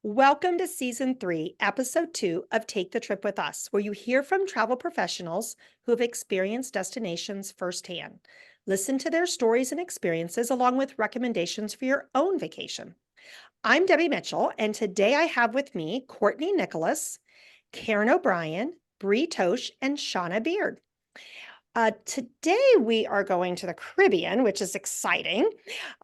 Welcome to Season 3, Episode 2 of Take the Trip with Us, where you hear from travel professionals who have experienced destinations firsthand. Listen to their stories and experiences, along with recommendations for your own vacation. I'm Debbie Mitchell, and today I have with me Courtney Nicholas, Karen O'Brien, Bree Tosh, and Shauna Beard. Today we are going to the Caribbean, which is exciting.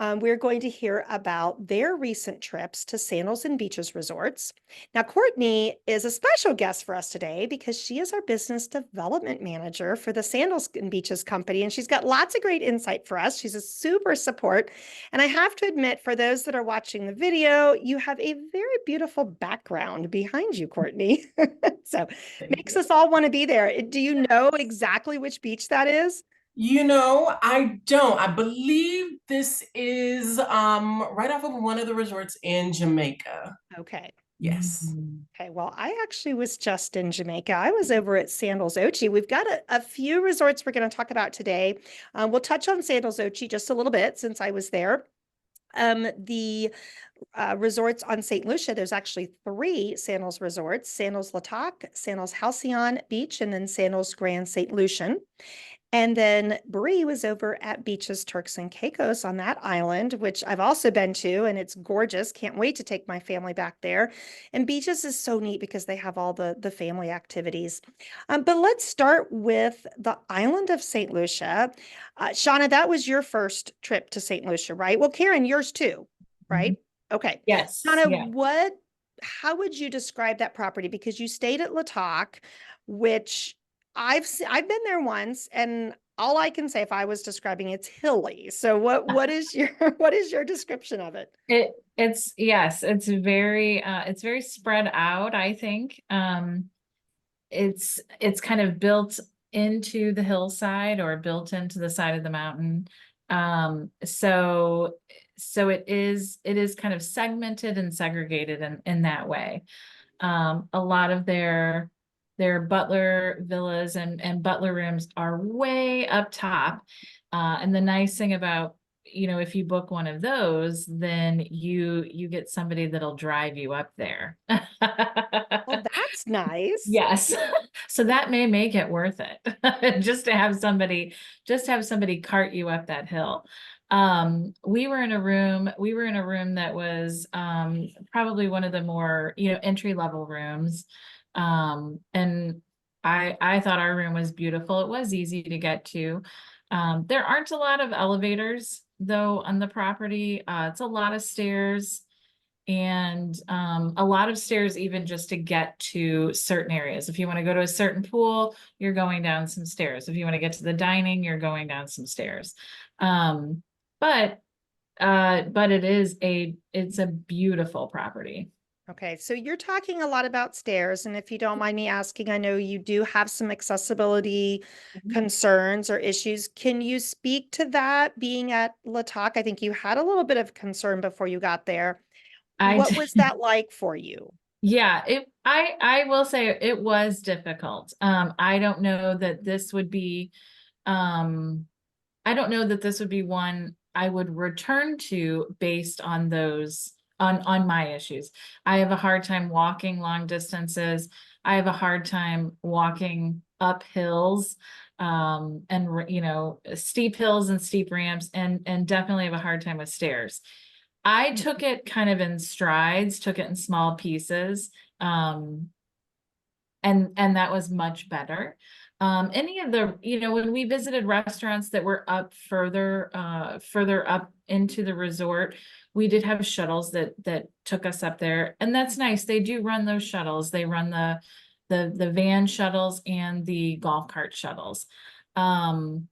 We're going to hear about their recent trips to Sandals and Beaches resorts. Now, Courtney is a special guest for us today because she is our business development manager for the Sandals and Beaches company, and she's got lots of great insight for us. She's a super support. And I have to admit, for those that are watching the video, you have a very beautiful background behind you, Courtney. So makes us all want to be there. Do you know exactly which beach that is? I don't. I believe this is right off of one of the resorts in Jamaica. Okay. Yes. Okay. Well, I actually was just in Jamaica. I was over at Sandals Ochi. We've got a few resorts we're going to talk about today. We'll touch on Sandals Ochi just a little bit since I was there. The resorts on St. Lucia, there's actually 3 Sandals resorts: Sandals La Toc, Sandals Halcyon Beach, and then Sandals Grande St. Lucian. And then Bree was over at Beaches, Turks, and Caicos on that island, which I've also been to, and it's gorgeous. Can't wait to take my family back there. And Beaches is so neat because they have all the family activities. But let's start with the island of St. Lucia. Shauna, that was your first trip to St. Lucia, right? Well, Karen, yours too, right? Okay. Yes. Yeah. Shauna, how would you describe that property? Because you stayed at La Toc, which I've been there once, and all I can say, if I was describing, it's hilly. So what is your what is your description of it? It's yes, it's very spread out, I think. It's kind of built into the hillside or built into the side of the mountain. So it is kind of segmented and segregated in that way. A lot of their butler villas and butler rooms are way up top. And the nice thing about, if you book one of those, then you get somebody that'll drive you up there. Well, that's nice. Yes. So that may make it worth it. Just to have somebody cart you up that hill. We were in a room that was probably one of the more, entry level rooms. And I thought our room was beautiful. It was easy to get to. There aren't a lot of elevators though on the property. It's a lot of stairs, and a lot of stairs even just to get to certain areas. If you want to go to a certain pool, you're going down some stairs. If you want to get to the dining, you're going down some stairs. But it's a beautiful property. Okay, so you're talking a lot about stairs, and if you don't mind me asking, I know you do have some accessibility concerns or issues. Can you speak to that being at La Toc? I think you had a little bit of concern before you got there. What was that like for you? Yeah, I will say it was difficult. I don't know that this would be one I would return to based on those on my issues. I have a hard time walking long distances. I have a hard time walking up hills, and steep hills and steep ramps, and definitely have a hard time with stairs. I took it kind of in strides, took it in small pieces. And that was much better. Any of the, when we visited restaurants that were up further up into the resort, we did have shuttles that took us up there, and that's nice. They do run those shuttles. They run the van shuttles and the golf cart shuttles. But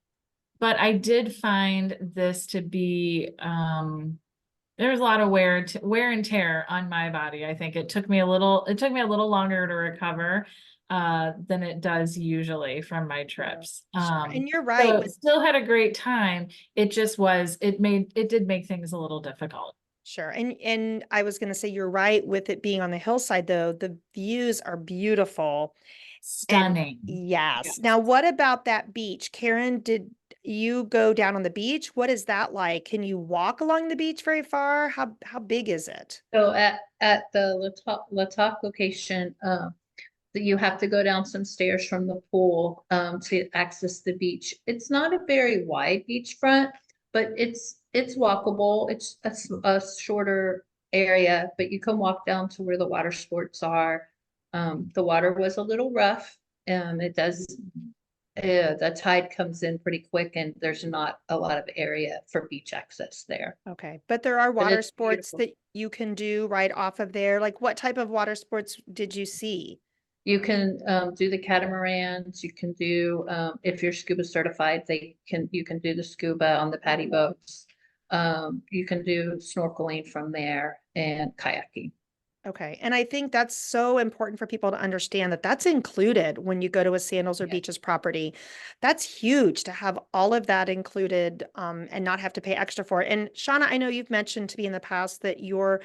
I did find this to be, there's a lot of wear and tear on my body. I think it took me a little longer to recover than it does usually from my trips. Sure. And you're right. So still had a great time. It did make things a little difficult. Sure. And I was going to say, you're right with it being on the hillside, though. The views are beautiful. Stunning. And yes. Now, what about that beach? Karen, you go down on the beach. What is that like? Can you walk along the beach very far? How big is it? So at the La Toc location, that you have to go down some stairs from the pool to access the beach. It's not a very wide beachfront, but it's walkable. It's a shorter area, but you can walk down to where the water sports are. The water was a little rough. It does the tide comes in pretty quick, and there's not a lot of area for beach access there. Okay, but there are But water it's sports beautiful. that you can do right off of there. Like what type of water sports did you see? You can do the catamarans. You can do if you're scuba certified, you can do the scuba on the paddy boats. You can do snorkeling from there and kayaking. Okay, and I think that's so important for people to understand that that's included when you go to a Sandals or Yeah. Beaches property. That's huge to have all of that included and not have to pay extra for it. And Shauna, I know you've mentioned to me in the past that your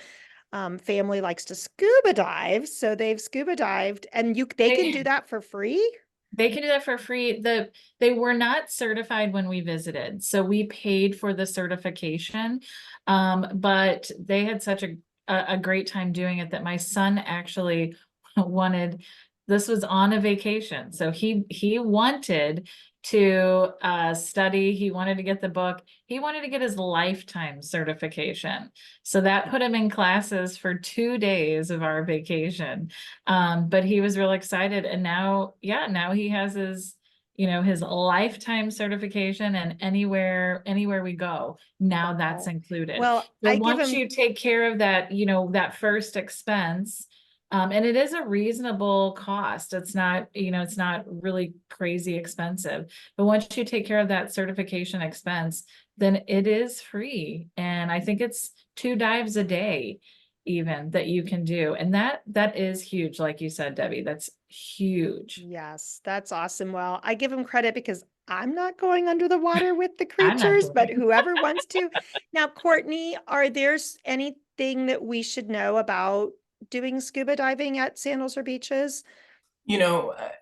family likes to scuba dive, so they've scuba dived, and they can do that for free. They can do that for free. They were not certified when we visited, so we paid for the certification. But they had such a great time doing it that my son actually wanted, this was on a vacation. So he wanted to study, he wanted to get the book, he wanted to get his lifetime certification. So that put him in classes for 2 days of our vacation. But he was real excited, and now, yeah, now he has his, his lifetime certification, and anywhere we go, now that's included. Well, So I give once him you take care of that, that first expense, and it is a reasonable cost. It's not, it's not really crazy expensive, but once you take care of that certification expense, then it is free. And I think it's 2 dives a day even that you can do. And that is huge. Like you said, Debbie, that's huge. Yes, that's awesome. Well, I give him credit because I'm not going under the water with the I'm not creatures, but doing whoever wants to. Now, Courtney, are there's anything that we should know about doing scuba diving at Sandals or Beaches?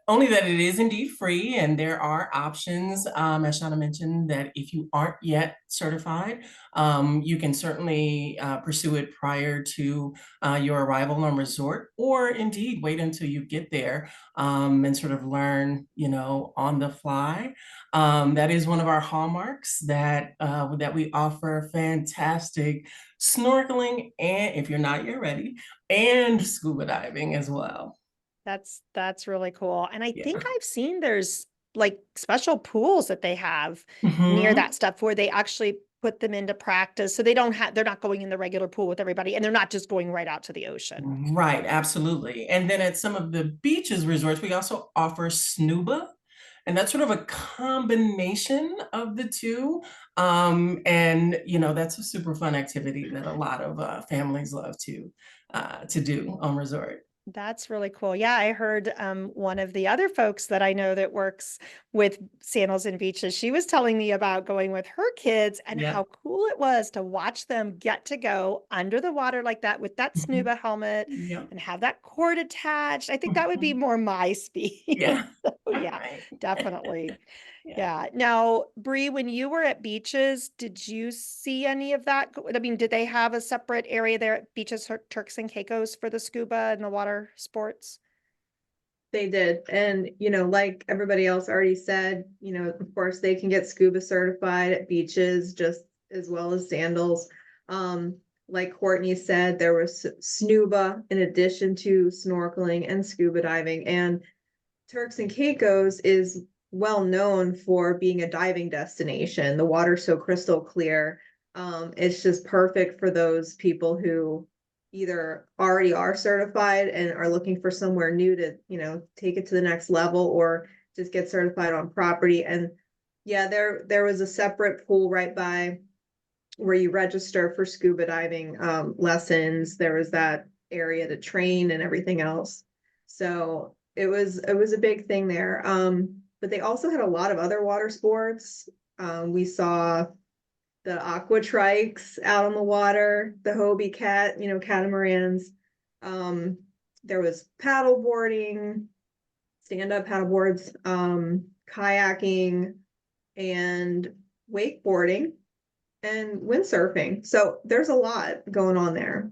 Only that it is indeed free, and there are options, as Shauna mentioned, that if you aren't yet certified, you can certainly pursue it prior to your arrival on resort, or indeed wait until you get there and sort of learn, on the fly. That is one of our hallmarks, that we offer fantastic snorkeling, and if you're not yet ready, and scuba diving as well. That's really cool. And I Yeah. think I've seen there's like special pools that they have near Mhm. that stuff where they actually put them into practice. So they're not going in the regular pool with everybody, and they're not just going right out to the ocean. Right, absolutely. And then at some of the beaches resorts, we also offer snuba, and that's sort of a combination of the two. And that's a super fun activity that a lot of families love to do on resort. That's really cool. Yeah, I heard one of the other folks that I know that works with Sandals and Beaches. She was telling me about going with her kids and Yep. how cool it was to watch them get to go under the water like that with that Mhm. snuba helmet Yep. and have that cord attached. I think that would be Mhm. more my speed. Yeah. So, yeah, Right. definitely. Yeah. Yeah. Now, Bree, when you were at Beaches, did you see any of that? I mean, did they have a separate area there at Beaches, Turks and Caicos for the scuba and the water sports? They did. And, like everybody else already said, of course, they can get scuba certified at beaches just as well as Sandals. Like Courtney said, there was snuba in addition to snorkeling and scuba diving. And Turks and Caicos is well known for being a diving destination. The water's so crystal clear. It's just perfect for those people who either already are certified and are looking for somewhere new to, take it to the next level, or just get certified on property. And yeah, there was a separate pool right by where you register for scuba diving lessons. There was that area to train and everything else. So it was a big thing there. But they also had a lot of other water sports. We saw the aqua trikes out on the water, the Hobie catamarans. There was paddle boarding, stand-up paddle boards, kayaking, and wakeboarding and windsurfing. So there's a lot going on there.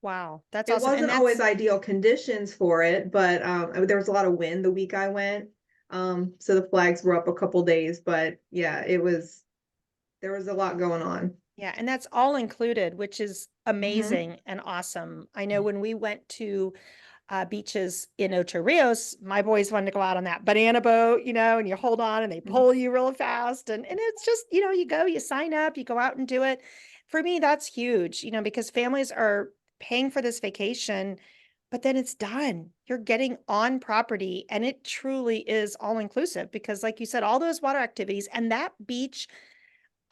Wow, that's It awesome. And wasn't always that's, ideal conditions for it, but there was a lot of wind the week I went. So the flags were up a couple days, but yeah, there was a lot going on. yeah, and that's all included, which is Mhm. amazing and awesome. I know when we went to beaches in Ocho Rios, my boys wanted to go out on that banana boat, and you hold on and they pull you real fast. And it's just, you go, you sign up, you go out and do it. For me, that's huge, because families are paying for this vacation, but then it's done. You're getting on property and it truly is all inclusive because, like you said, all those water activities and that beach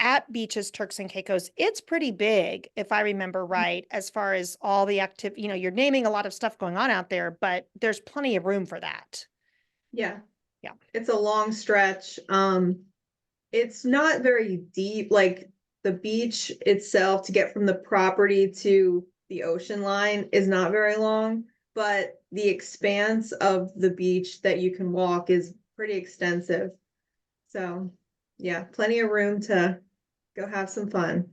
at beaches, Turks and Caicos, it's pretty big, if I remember right, as far as all the active, you're naming a lot of stuff going on out there, but there's plenty of room for that. Yeah. Yeah. It's a long stretch. It's not very deep, like the beach itself to get from the property to the ocean line is not very long, but the expanse of the beach that you can walk is pretty extensive. So, yeah, plenty of room to go have some fun.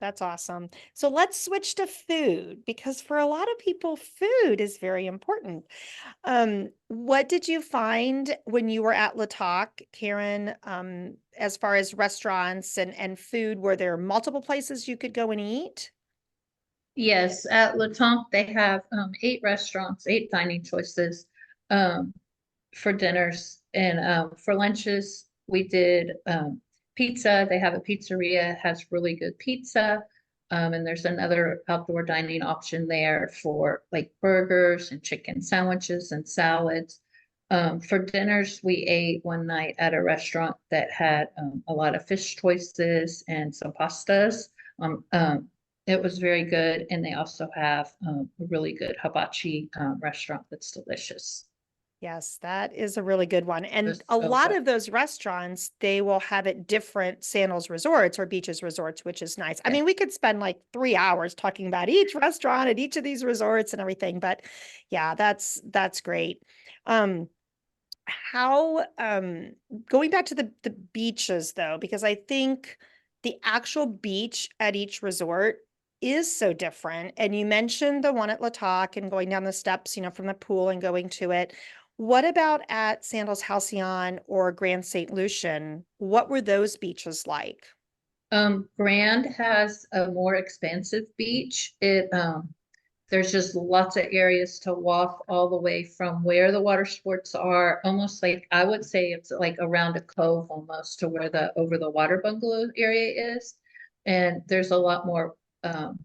That's awesome. So let's switch to food because for a lot of people, food is very important. What did you find when you were at La Toc, Karen, as far as restaurants and food? Were there multiple places you could go and eat? Yes, at La Toc, they have 8 restaurants, 8 dining choices um, for dinners. And for lunches, we did pizza. They have a pizzeria, has really good pizza. And there's another outdoor dining option there for like burgers and chicken sandwiches and salads. For dinners, we ate one night at a restaurant that had a lot of fish choices and some pastas. Um, um, it was very good, and they also have a really good hibachi restaurant that's delicious. Yes, that is a really good one. And It's a so lot good. of those restaurants, they will have it different Sandals resorts or beaches resorts, which is nice. I Yeah. mean, we could spend like 3 hours talking about each restaurant at each of these resorts and everything, but yeah, that's great. Um, how going back to the beaches though, because I think the actual beach at each resort is so different. And you mentioned the one at La Toc and going down the steps, from the pool and going to it. What about at Sandals Halcyon or Grand St. Lucian? What were those beaches like? Grand has a more expansive beach. There's just lots of areas to walk all the way from where the water sports are, almost like I would say it's like around a cove almost to where the over the water bungalow area is. And there's a lot more,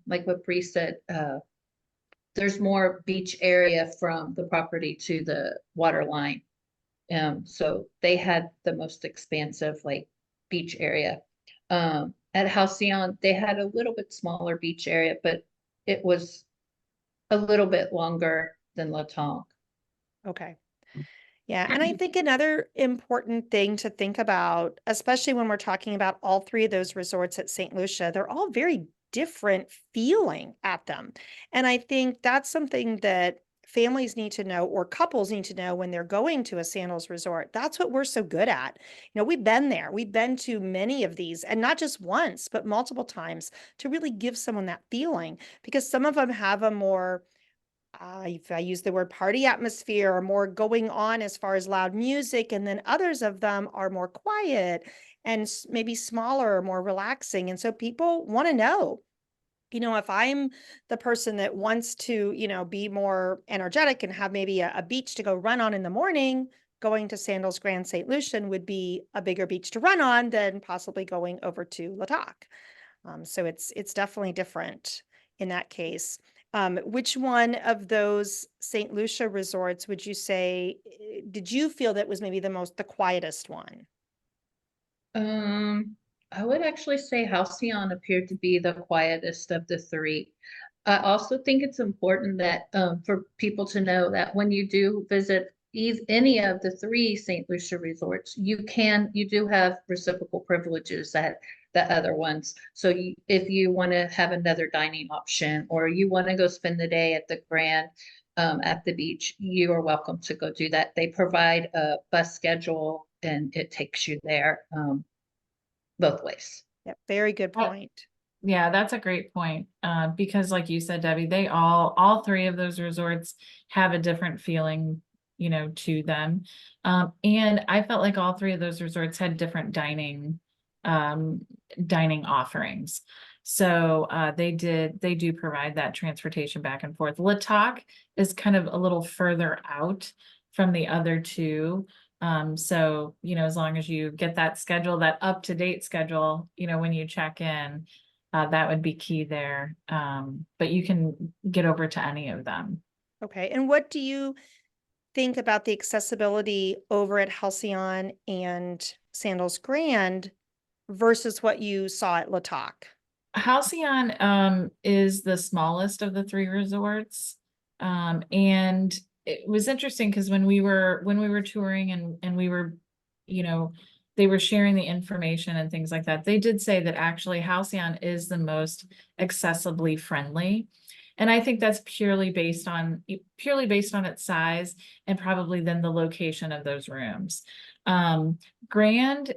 like what Bree said, there's more beach area from the property to the water line. So they had the most expansive like beach area. At Halcyon, they had a little bit smaller beach area, but it was a little bit longer than La Tongue. Okay. Yeah, and I think another important thing to think about, especially when we're talking about all three of those resorts at St. Lucia, they're all very different feeling at them. And I think that's something that families need to know or couples need to know when they're going to a Sandals resort. That's what we're so good at. We've been there. We've been to many of these and not just once, but multiple times to really give someone that feeling because some of them have a more if I use the word party atmosphere or more going on as far as loud music, and then others of them are more quiet and maybe smaller, more relaxing. And so people want to know, if I'm the person that wants to, be more energetic and have maybe a beach to go run on in the morning, going to Sandals Grande St. Lucian would be a bigger beach to run on than possibly going over to La Toc. So it's definitely different in that case. Which one of those St. Lucia resorts would you say, did you feel that was maybe the quietest one? Um, I would actually say Halcyon appeared to be the quietest of the 3. I also think it's important that for people to know that when you do visit any of the 3 St. Lucia resorts, you do have reciprocal privileges at the other ones. So if you want to have another dining option or you want to go spend the day at the Grand at the beach, you are welcome to go do that. They provide a bus schedule and it takes you there. both ways. Yeah, very good Well, point. Yeah, that's a great point. Because like you said, Debbie, they all three of those resorts have a different feeling, to them. And I felt like all three of those resorts had different dining offerings. So they do provide that transportation back and forth. La Toc is kind of a little further out from the other two. So, as long as you get that schedule, that up-to-date schedule, when you check in, that would be key there. But you can get over to any of them. Okay. And what do you think about the accessibility over at Halcyon and Sandals Grand versus what you saw at La Toc? Halcyon is the smallest of the three resorts. And it was interesting because when we were touring and we were, they were sharing the information and things like that, they did say that actually Halcyon is the most accessibly friendly. And I think that's purely based on its size and probably then the location of those rooms. Grand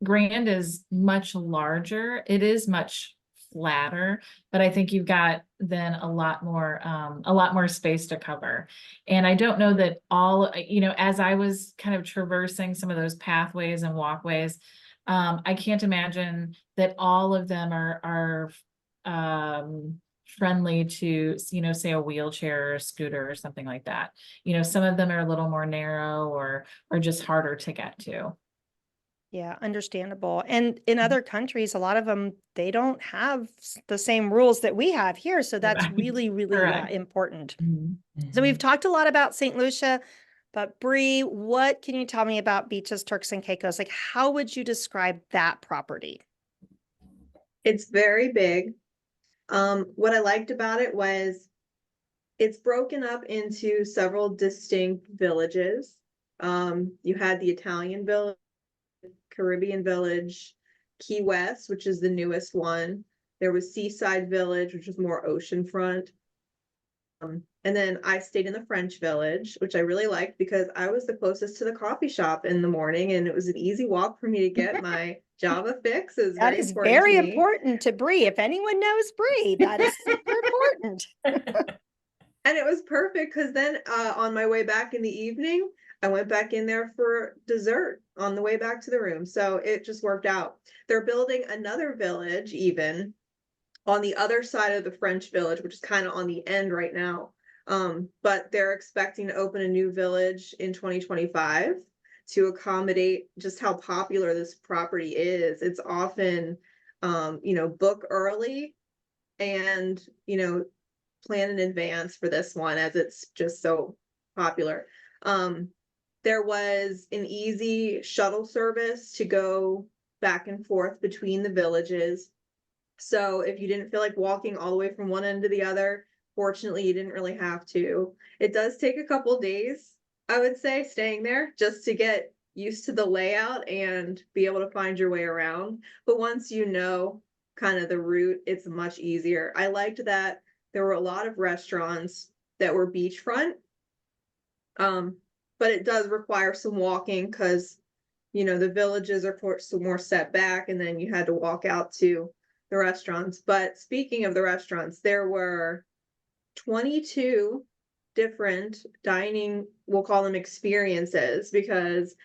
is much larger. It is much flatter, but I think you've got then a lot more space to cover. And I don't know that all, as I was kind of traversing some of those pathways and walkways, I can't imagine that all of them are friendly to, say a wheelchair or a scooter or something like that. Some of them are a little more narrow or just harder to get to. Yeah, understandable. And in other countries, a lot of them, they don't have the same rules that we have here. So that's Right. really, really Correct. important. Mhm. So we've talked a lot about St. Lucia, but Bree, what can you tell me about Beaches, Turks, and Caicos? Like, how would you describe that property? It's very big. What I liked about it was it's broken up into several distinct villages. You had the Italian village, Caribbean village, Key West, which is the newest one. There was Seaside Village, which was more oceanfront. And then I stayed in the French Village, which I really liked because I was the closest to the coffee shop in the morning, and it was an easy walk for me to get my Java fix. It was That very is important very to me. important to Bree. If anyone knows Bree, that is super important. And it was perfect because then on my way back in the evening, I went back in there for dessert on the way back to the room. So it just worked out. They're building another village even on the other side of the French Village, which is kind of on the end right now. But they're expecting to open a new village in 2025 to accommodate just how popular this property is. It's often, book early and, plan in advance for this one as it's just so popular. There was an easy shuttle service to go back and forth between the villages. So if you didn't feel like walking all the way from one end to the other, fortunately, you didn't really have to. It does take a couple days, I would say, staying there just to get used to the layout and be able to find your way around. But once you know kind of the route, it's much easier. I liked that there were a lot of restaurants that were beachfront. But it does require some walking because, the villages are more set back and then you had to walk out to the restaurants. But speaking of the restaurants, there were 22 different dining, we'll call them experiences, because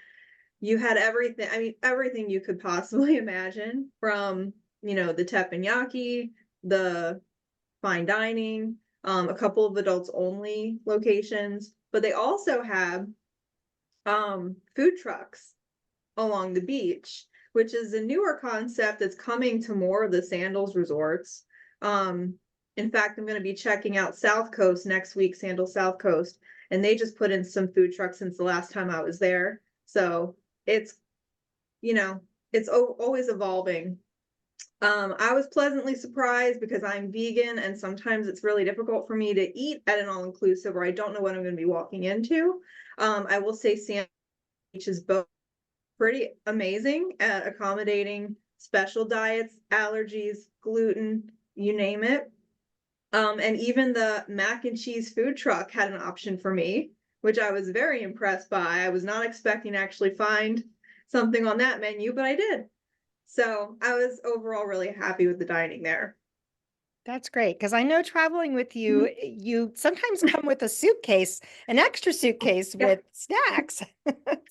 you had everything. I mean, everything you could possibly imagine from, the teppanyaki, the fine dining, a couple of adults only locations, but they also have food trucks along the beach, which is a newer concept that's coming to more of the Sandals resorts. In fact, I'm going to be checking out South Coast next week, Sandals South Coast, and they just put in some food trucks since the last time I was there. So it's, it's always evolving. I was pleasantly surprised because I'm vegan and sometimes it's really difficult for me to eat at an all-inclusive or I don't know what I'm going to be walking into. I will say Sandals Beach is both pretty amazing at accommodating special diets, allergies, gluten, you name it. And even the mac and cheese food truck had an option for me, which I was very impressed by. I was not expecting to actually find something on that menu, but I did. So I was overall really happy with the dining there. That's great, because I know traveling with you, you sometimes come with a suitcase, an extra suitcase Yeah. with snacks.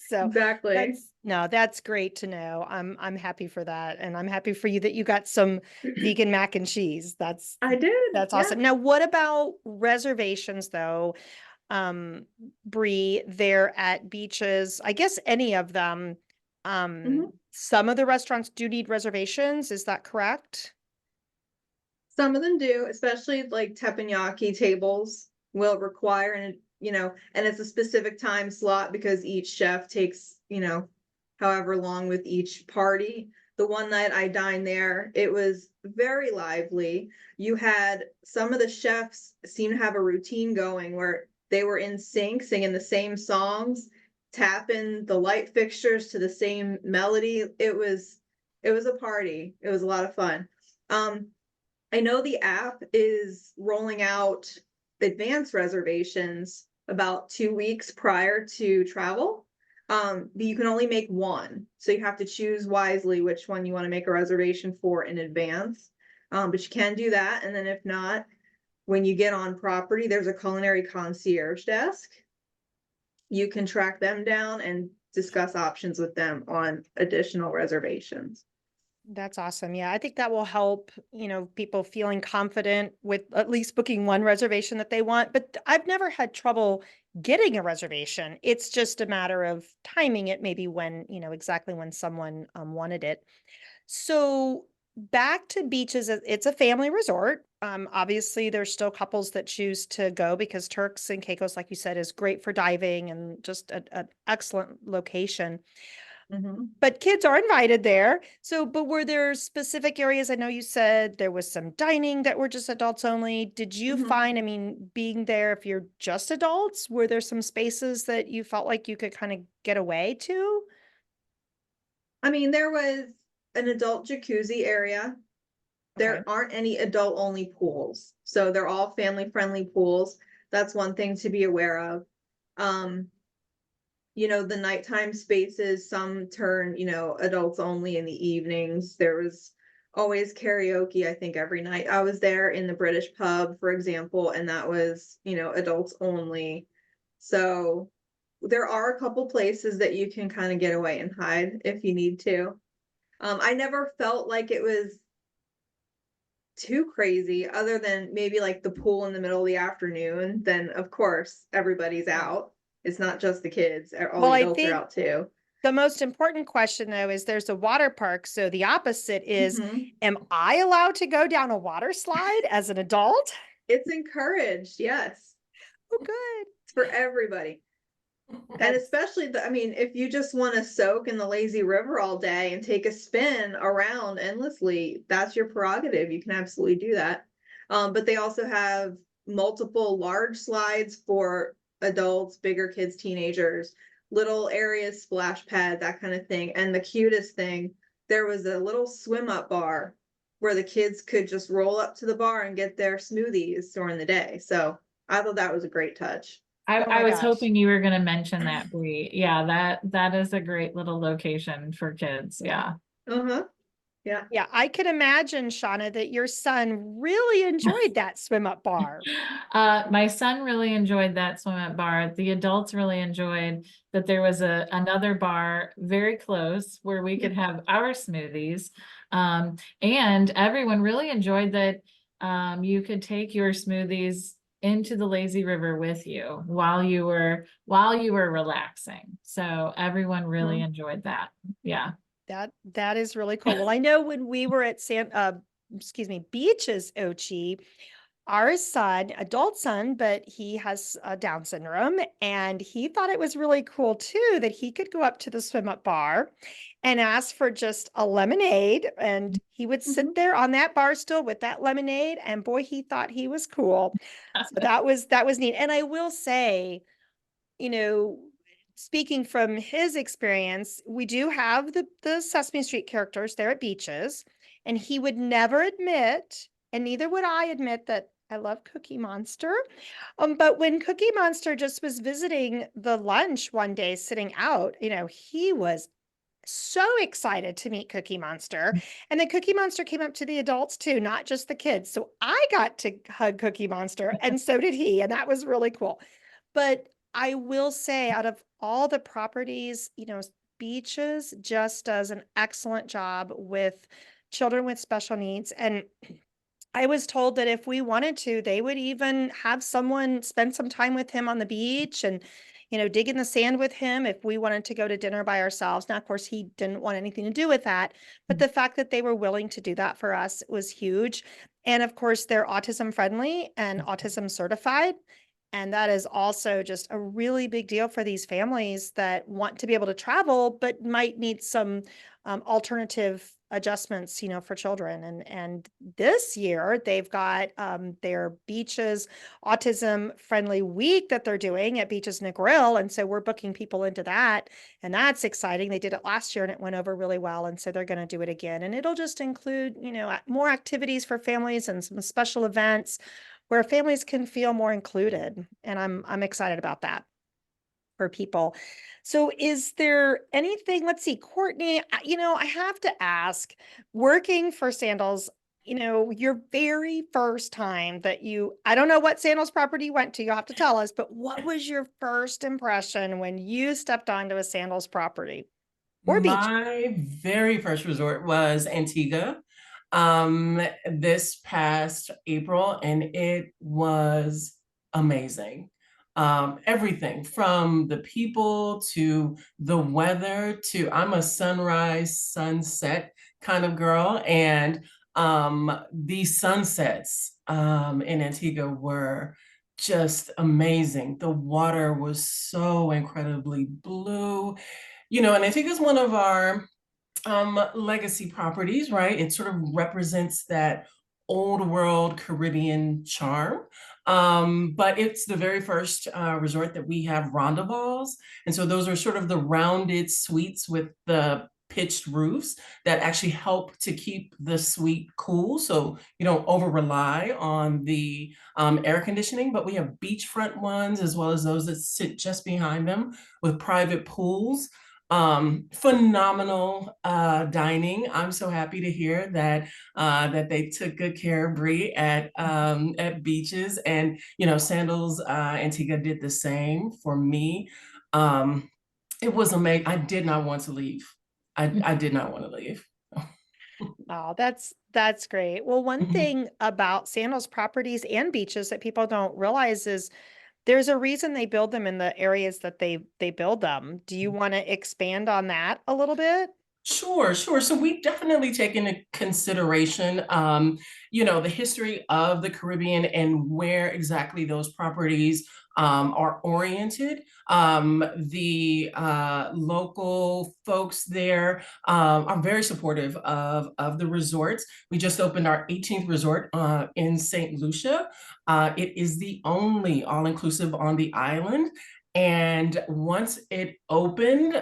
So Exactly. that's great to know. I'm happy for that, and I'm happy for you that you got some vegan mac and cheese. I did. That's Yeah. awesome. Now, what about reservations though? Bree, there at beaches, I guess any of them. Mhm. Some of the restaurants do need reservations. Is that correct? Some of them do, especially like teppanyaki tables will require, and and it's a specific time slot because each chef takes, however long with each party. The one night I dined there, it was very lively. You had some of the chefs seem to have a routine going where they were in sync, singing the same songs, tapping the light fixtures to the same melody. It was a party. It was a lot of fun. I know the app is rolling out advanced reservations about 2 weeks prior to travel. But you can only make one. So you have to choose wisely which one you want to make a reservation for in advance. But you can do that. And then if not, when you get on property, there's a culinary concierge desk. You can track them down and discuss options with them on additional reservations. That's awesome. Yeah, I think that will help, people feeling confident with at least booking one reservation that they want. But I've never had trouble getting a reservation. It's just a matter of timing it, maybe when, exactly when someone wanted it. So back to beaches, it's a family resort. Obviously, there's still couples that choose to go because Turks and Caicos, like you said, is great for diving and just an excellent location. Mhm. But kids are invited there. So, but were there specific areas? I know you said there was some dining that were just adults only. Did you Mhm. find, I mean, being there, if you're just adults, were there some spaces that you felt like you could kind of get away to? I mean, there was an adult jacuzzi area. Okay. There aren't any adult only pools. So they're all family friendly pools. That's one thing to be aware of. Um, the nighttime spaces, some turn, adults only in the evenings. There was always karaoke, I think, every night. I was there in the British pub, for example, and that was, adults only. So there are a couple places that you can kind of get away and hide if you need to. I never felt like it was too crazy other than maybe like the pool in the middle of the afternoon. Then of course everybody's out. It's not just the kids, all Well, the I adults are think out too. the most important question though is there's a water park. So the opposite is, Mhm. am I allowed to go down a water slide as an adult? It's encouraged, yes. Oh, good. It's for everybody. And That's especially I mean, if you just want to soak in the lazy river all day and take a spin around endlessly, that's your prerogative. You can absolutely do that. But they also have multiple large slides for adults, bigger kids, teenagers, little areas, splash pad, that kind of thing. And the cutest thing, there was a little swim up bar where the kids could just roll up to the bar and get their smoothies during the day. So I thought that was a great touch. I, Oh I my was gosh. hoping you were gonna mention that, Bree. Yeah, that is a great little location for kids. Yeah. Uh-huh. Yeah. Yeah, I could imagine, Shauna, that your son really enjoyed that swim up bar. My son really enjoyed that swim up bar. The adults really enjoyed that there was another bar very close where we could have our smoothies. And everyone really enjoyed that you could take your smoothies into the lazy river with you while you were relaxing. So everyone really enjoyed that. Yeah. That is really cool. Well, I know when we were at Beaches, Ochi, our son, adult son, but he has Down syndrome, and he thought it was really cool too that he could go up to the swim up bar and ask for just a lemonade, and he would sit there on that bar stool with that lemonade, and boy, he thought he was cool. So that was neat. And I will say, you know, speaking from his experience, we do have the Sesame Street characters there at Beaches, and he would never admit, and neither would I admit, that I love Cookie Monster. But when Cookie Monster just was visiting the lunch one day, sitting out, he was so excited to meet Cookie Monster. And then Cookie Monster came up to the adults too, not just the kids. So I got to hug Cookie Monster, and so did he. And that was really cool. But I will say, out of all the properties, Beaches just does an excellent job with children with special needs. And I was told that if we wanted to, they would even have someone spend some time with him on the beach and, dig in the sand with him if we wanted to go to dinner by ourselves. Now, of course, he didn't want anything to do with that, but the fact that they were willing to do that for us was huge. And of course, they're autism friendly and autism certified. And that is also just a really big deal for these families that want to be able to travel, but might need some alternative adjustments, for children. And this year they've got their Beaches Autism Friendly Week that they're doing at Beaches Negril. And so we're booking people into that. And that's exciting. They did it last year and it went over really well. And so they're going to do it again. And it'll just include, more activities for families and some special events where families can feel more included. And I'm excited about that for people. So is there anything, let's see, Courtney, I have to ask, working for Sandals, your very first time that I don't know what Sandals property you went to, you'll have to tell us, but what was your first impression when you stepped onto a Sandals property or beach? My very first resort was Antigua this past April, and it was amazing. Everything from the people to the weather to I'm a sunrise, sunset kind of girl. And these sunsets in Antigua were just amazing. The water was so incredibly blue. And Antigua is one of our legacy properties, right? It sort of represents that old world Caribbean charm. But it's the very first resort that we have rondables. And so those are sort of the rounded suites with the pitched roofs that actually help to keep the suite cool. So you don't over rely on the air conditioning, but we have beachfront ones as well as those that sit just behind them with private pools. Phenomenal dining. I'm so happy to hear that that they took good care of Bree at Beaches, and Sandals Antigua did the same for me. It was amazing. I did not want to leave. I did not want to leave. Oh, that's great. Well, one thing about Sandals properties and beaches that people don't realize is there's a reason they build them in the areas that they build them. Do you want to expand on that a little bit? Sure. So we definitely take into consideration, the history of the Caribbean and where exactly those properties are oriented. The local folks there are very supportive of the resorts. We just opened our 18th resort in St. Lucia. It is the only all-inclusive on the island. And once it opened,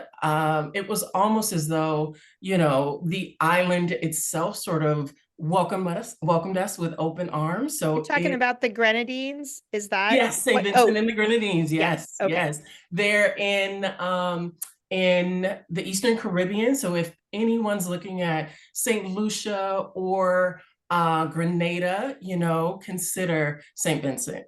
it was almost as though, the island itself sort of welcomed us with open arms. So You're talking about the Grenadines? Is that yes, St. what? Vincent Oh, and the Grenadines. Yes, okay. yes. They're in the Eastern Caribbean. So if anyone's looking at St. Lucia or Grenada, consider St. Vincent.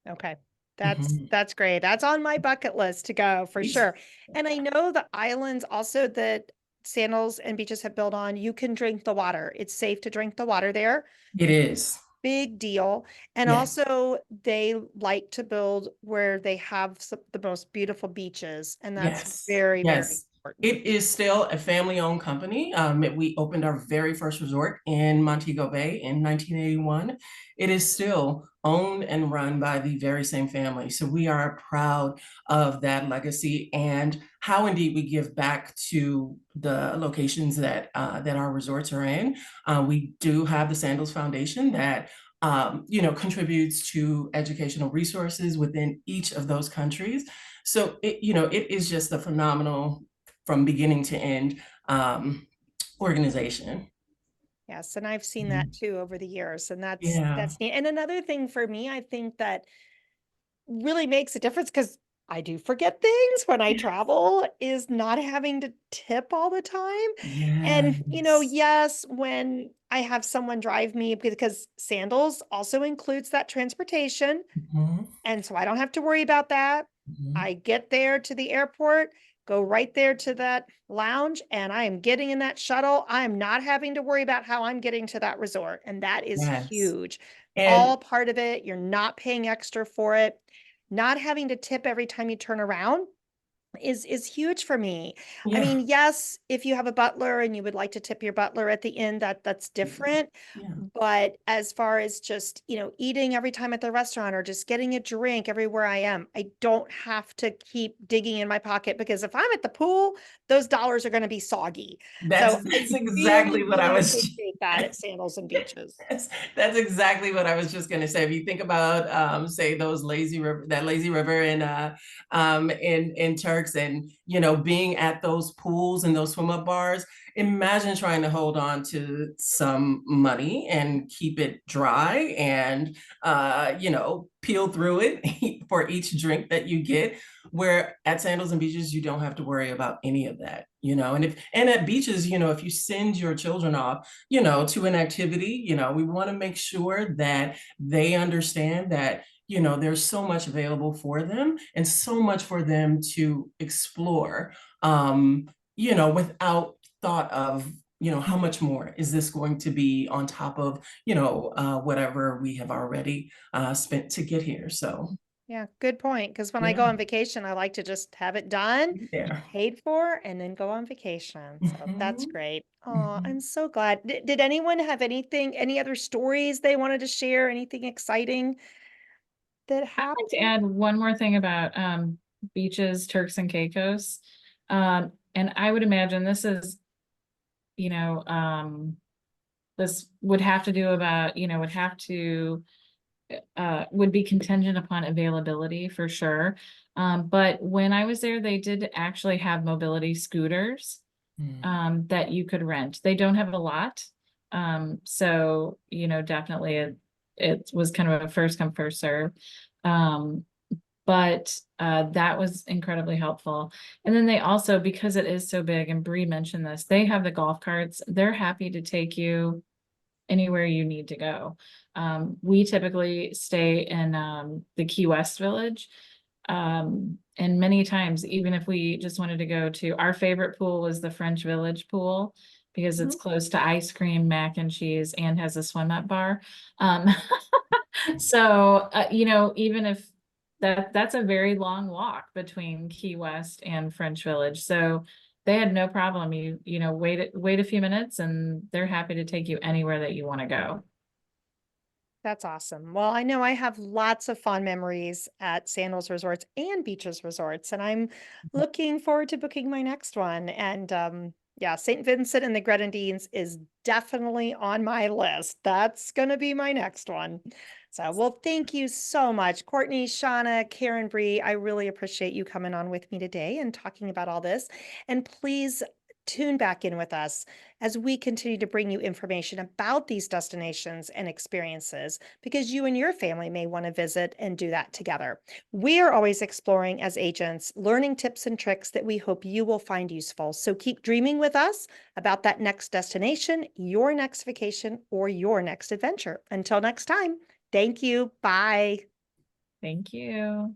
Okay. That's great. That's on my bucket list to go for sure. And I know the islands also that Sandals and Beaches have built on, you can drink the water. It's safe to drink the water there. It is. Big deal. And Yes. also they like to build where they have the most beautiful beaches. And that's very, very Yes. important. It is still a family-owned company. We opened our very first resort in Montego Bay in 1981. It is still owned and run by the very same family. So we are proud of that legacy and how indeed we give back to the locations that our resorts are in. We do have the Sandals Foundation that contributes to educational resources within each of those countries. So it is just a phenomenal, from beginning to end, organization. Yes, and I've seen that too over the years, and that's Yeah. neat. And another thing for me, I think that really makes a difference because I do forget things when I travel is not having to tip all the time. And, Yes. yes, when I have someone drive me, because Sandals also includes that transportation. Mhm, And so I don't have to worry about that. mhm. I get there to the airport, go right there to that lounge, and I am getting in that shuttle. I am not having to worry about how I'm getting to that resort. And that is Yes. huge. And All part of it. You're not paying extra for it. Not having to tip every time you turn around is huge for me. I yeah, mean, yes, if you have a butler and you would like to tip your butler at the end, that's different. yeah. But as far as just, eating every time at the restaurant or just getting a drink everywhere I am, I don't have to keep digging in my pocket, because if I'm at the pool, those dollars are going to be soggy. So I That's exactly really, what I really was appreciate that at Sandals and Beaches. that's exactly what I was just gonna say. If you think about say those lazy river in Turks, and being at those pools and those swim up bars, imagine trying to hold on to some money and keep it dry and peel through it for each drink that you get. Where at Sandals and Beaches, you don't have to worry about any of that, and at beaches, if you send your children off to an activity, we want to make sure that they understand that, there's so much available for them and so much for them to explore, without thought of, how much more is this going to be on top of, whatever we have already spent to get here. So, Yeah, good point. Because when I go yeah, on vacation, I like to just have it done, there. paid for, and then go on vacation. So that's Mhm, great. Oh, mhm. I'm so glad. Did anyone have any other stories they wanted to share? Anything exciting that I'd like to happened? add one more thing about beaches, Turks and Caicos. And I would imagine this is, you know, this would have to do about, would be contingent upon availability for sure. But when I was there, they did actually have mobility scooters Mm. that you could rent. They don't have a lot. So, definitely it was kind of a first come, first serve. Um, but that was incredibly helpful. And then they also, because it is so big, and Bree mentioned this, they have the golf carts. They're happy to take you anywhere you need to go. We typically stay in the Key West Village. And many times, even if we just wanted to go to, our favorite pool was the French Village pool, because it's Mhm. close to ice cream, mac and cheese, and has a swim up bar. Um, so, even if that's a very long walk between Key West and French Village. So they had no problem. Wait a few minutes and they're happy to take you anywhere that you want to go. That's awesome. Well, I know I have lots of fond memories at Sandals Resorts and Beaches Resorts, and I'm looking forward to booking my next one. And yeah, St. Vincent and the Grenadines is definitely on my list. That's going to be my next one. So, well, thank you so much, Courtney, Shauna, Karen, Bree. I really appreciate you coming on with me today and talking about all this. And please tune back in with us as we continue to bring you information about these destinations and experiences, because you and your family may want to visit and do that together. We are always exploring as agents, learning tips and tricks that we hope you will find useful. So keep dreaming with us about that next destination, your next vacation, or your next adventure. Until next time, thank you. Bye. Thank you.